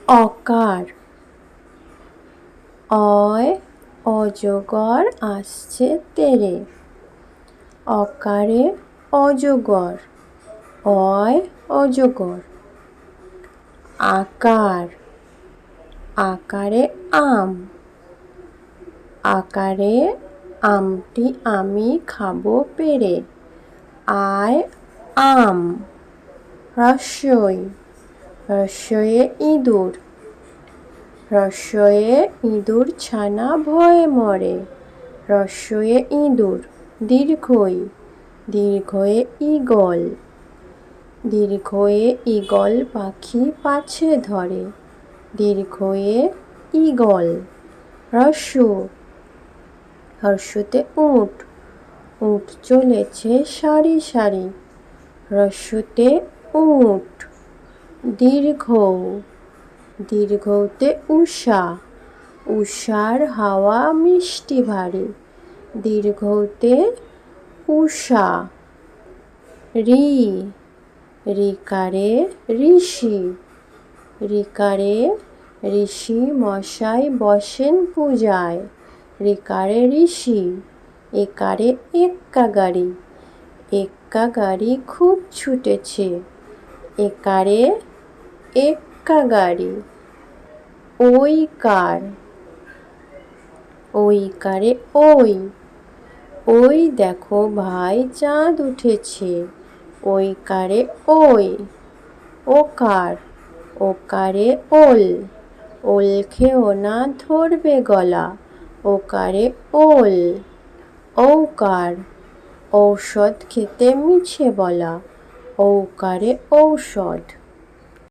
অকার। অয় অজগর আসছে তেরে। অকারে অজগর। অয় অজগর। আকার। আকারে আম। আকারে আমটি আমি খাবো পেরে। আয় আম। হ্রস্বই। হ্রস্বয়ে ইঁদুর। হ্রস্বয়ে ইঁদুর ছানা ভয়ে মরে। হ্রস্বয়ে ইঁদুর। দীর্ঘই। দীর্ঘয়ে ঈগল। দীর্ঘয়ে ঈগল পাখি পাছে ধরে। দীর্ঘয়ে ঈগল। হ্রস্ব। হ্রস্বতে উট। উট চলেছে সারি সারি। হ্রস্বতে উট। দীর্ঘ। দীর্ঘতে উষা। উষার হাওয়া মিষ্টি ভারী। দীর্ঘতে উষা। ঋ। ঋকারে ঋষি। ঋকারে ঋষি মশাই বসেন পূজায়। ঋকারে ঋষি। একারে এক্কা গাড়ি। এক্কা গাড়ি খুব ছুটেছে। একারে এক্কা গাড়ি। ঐকার। ঐকারে ওই। ওই দেখো ভাই চাঁদ উঠেছে। ঐকারে ওই। ওকার। ওকারে ওল। ওল খেও না ধরবে গলা। ওকারে ওল। ঔকার। ঔষধ খেতে মিছে বলা। ঔকারে ঔষধ।